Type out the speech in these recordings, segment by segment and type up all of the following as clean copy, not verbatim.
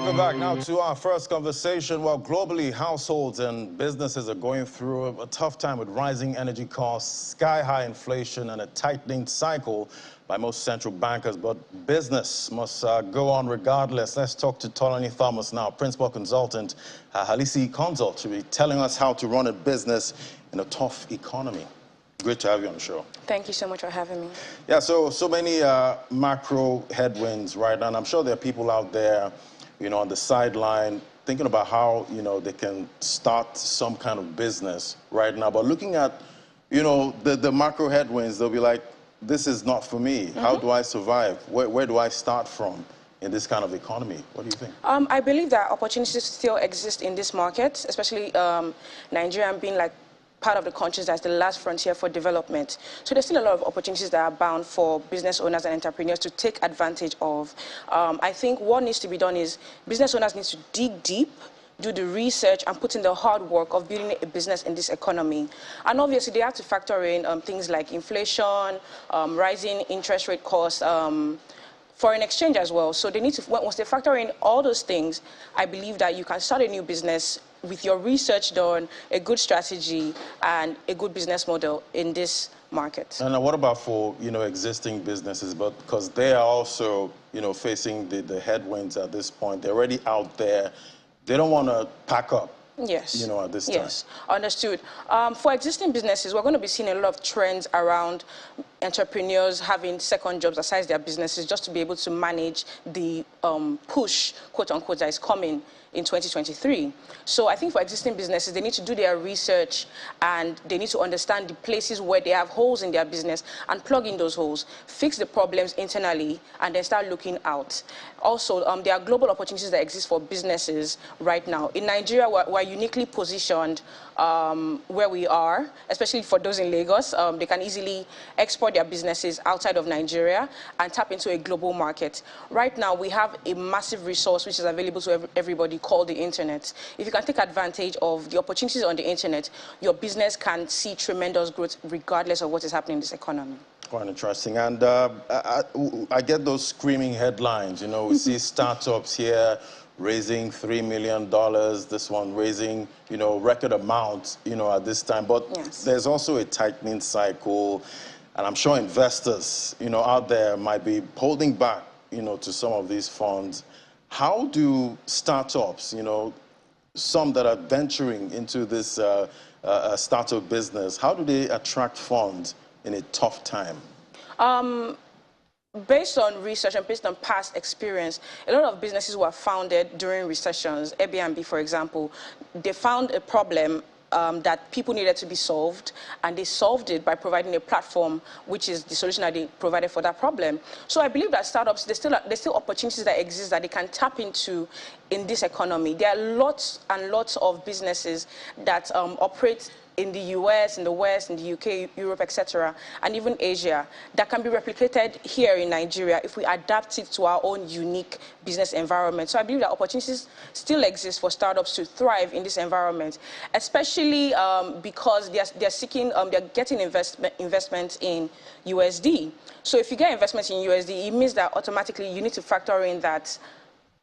Welcome back now to our first conversation. Well, globally, households and businesses are going through a tough time with rising energy costs, sky-high inflation, and a tightening cycle by most central bankers. But business must go on regardless. Let's talk to Tolani Thomas now, principal consultant, Halisi Consult, to be telling us how to run a business in a tough economy. Great to have you on the show. Thank you so much for having me. Yeah, so many macro headwinds right now, and I'm sure there are people out there, on the sideline thinking about how, they can start some kind of business right now. But looking at, the macro headwinds, they'll be like, this is not for me. How do I survive? Where do I start from in this kind of economy? What do you think? I believe that opportunities still exist in this market, especially Nigeria being like part of the countries that's the last frontier for development. So there's still a lot of opportunities that are bound for business owners and entrepreneurs to take advantage of. I think what needs to be done is business owners need to dig deep, do the research, and put in the hard work of building a business in this economy. And obviously, they have to factor in things like inflation, rising interest rate costs, foreign exchange as well. So they need to, once they factor in all those things, I believe that you can start a new business with your research done, a good strategy, and a good business model in this market. And what about for, existing businesses? But because they are also, facing the headwinds at this point. They're already out there. They don't want to pack up. Yes. At this time. Yes, understood. For existing businesses, we're going to be seeing a lot of trends around entrepreneurs having second jobs aside their businesses just to be able to manage the push, quote unquote, that is coming in 2023. So I think for existing businesses, they need to do their research and they need to understand the places where they have holes in their business and plug in those holes, fix the problems internally, and then start looking out. Also, there are global opportunities that exist for businesses right now. In Nigeria, we're uniquely positioned where we are, especially for those in Lagos. They can easily export their businesses outside of Nigeria and tap into a global market. Right now, we have a massive resource which is available to everybody called the internet. If you can take advantage of the opportunities on the internet, your business can see tremendous growth regardless of what is happening in this economy. Quite interesting. And I get those screaming headlines. We see startups here raising $3 million, this one raising, record amounts, at this time. But yes, there's also a tightening cycle. And I'm sure investors, out there might be holding back, to some of these funds. How do startups, some that are venturing into this startup business, how do they attract funds in a tough time? Based on research and based on past experience, a lot of businesses were founded during recessions. Airbnb, for example, they found a problem that people needed to be solved, and they solved it by providing a platform, which is the solution that they provided for that problem. So I believe that startups, there's still opportunities that exist that they can tap into in this economy. There are lots and lots of businesses that operate in the US, in the West, in the UK, Europe, etc., and even Asia, that can be replicated here in Nigeria if we adapt it to our own unique business environment. So I believe that opportunities still exist for startups to thrive in this environment, especially because they're getting investment in USD. So if you get investment in USD, it means that automatically you need to factor in that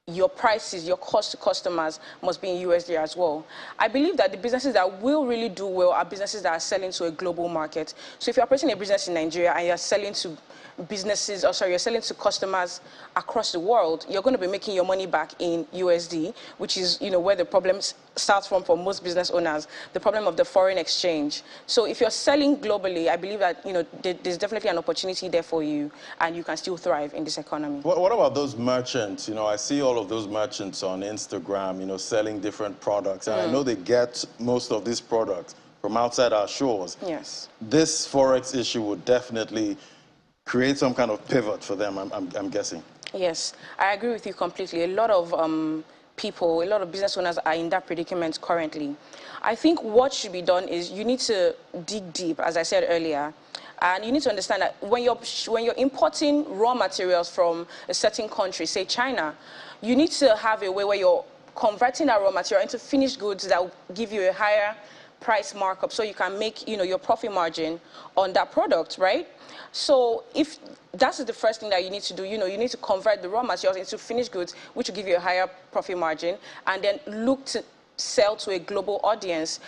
your prices, your cost to customers must be in USD as well. I believe that the businesses that will really do well are businesses that are selling to a global market. So if you're operating a business in Nigeria and you're selling to you're selling to customers across the world, you're going to be making your money back in USD, which is, where the problem starts from for most business owners, the problem of the foreign exchange. So if you're selling globally, I believe that, there's definitely an opportunity there for you, and you can still thrive in this economy. What about those merchants? I see all of those merchants on Instagram, selling different products, and I know they get most of these products from outside our shores. Yes. This Forex issue would definitely create some kind of pivot for them, I'm guessing. Yes, I agree with you completely. A lot of people, a lot of business owners are in that predicament currently. I think what should be done is you need to dig deep, as I said earlier, and you need to understand that when you're importing raw materials from a certain country, say China, you need to have a way where you're converting that raw material into finished goods that will give you a higher price markup so you can make, your profit margin on that product, right? So if that's the first thing that you need to do, you need to convert the raw materials into finished goods, which will give you a higher profit margin, and then look to sell to a global audience.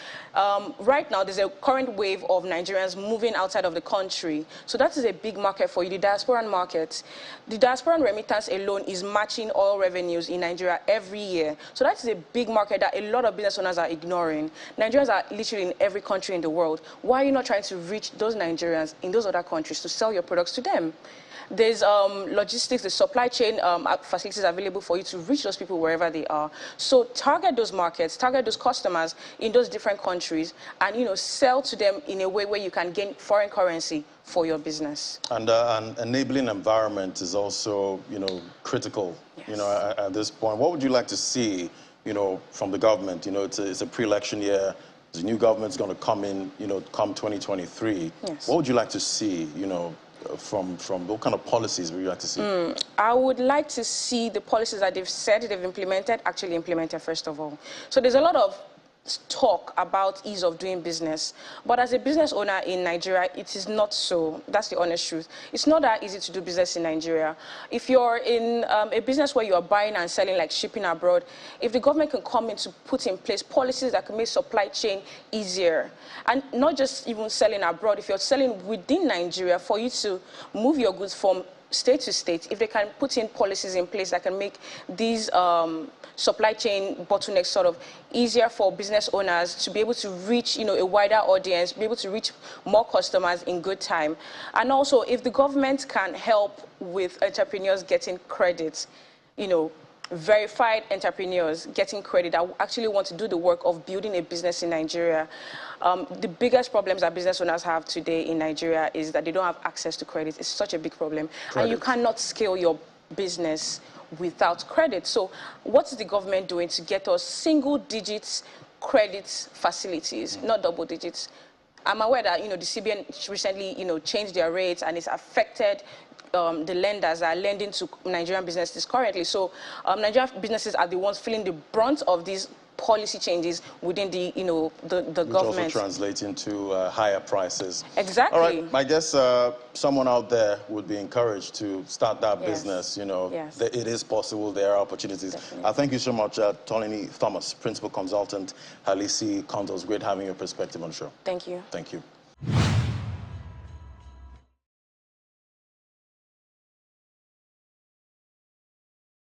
Right now, there's a current wave of Nigerians moving outside of the country. So that is a big market for you, the diasporan market. The diasporan remittance alone is matching oil revenues in Nigeria every year. So that is a big market that a lot of business owners are ignoring. Nigerians are literally in every country in the world. Why are you not trying to reach those Nigerians in those other countries to sell your products to them? There's logistics, the supply chain facilities available for you to reach those people wherever they are. So target those markets, target those customers in those different countries, and sell to them in a way where you can gain foreign currency for your business. And an enabling environment is also, critical, Yes. At this point. What would you like to see, from the government? It's a pre-election year. The new government's going to come in, come 2023. Yes. What would you like to see, from what kind of policies would you like to see? I would like to see the policies that they've said they've implemented actually implemented, first of all. So there's a lot of talk about ease of doing business, but as a business owner in Nigeria, it is not so. That's the honest truth. It's not that easy to do business in Nigeria. If you're in a business where you're buying and selling, like shipping abroad, if the government can come in to put in place policies that can make supply chain easier, and not just even selling abroad, if you're selling within Nigeria, for you to move your goods from state to state, if they can put in policies in place that can make these supply chain bottlenecks sort of easier for business owners to be able to reach, a wider audience, be able to reach more customers in good time. And also, if the government can help with entrepreneurs getting credit, verified entrepreneurs getting credit that actually want to do the work of building a business in Nigeria. The biggest problems that business owners have today in Nigeria is that they don't have access to credit. It's such a big problem. Credit. And you cannot scale your business without credit. So what is the government doing to get us single digits credit facilities, not double digits? I'm aware that, the CBN recently, changed their rates, and it's affected the lenders that are lending to Nigerian businesses currently. So Nigerian businesses are the ones feeling the brunt of these policy changes within the government. Which also translates into higher prices. Exactly. All right, I guess someone out there would be encouraged to start that Yes. business. Yes. It is possible. There are opportunities. Definitely. Thank you so much, Tolini Thomas, Principal Consultant, Halisi Condos. Great having your perspective on the show. Thank you. Thank you.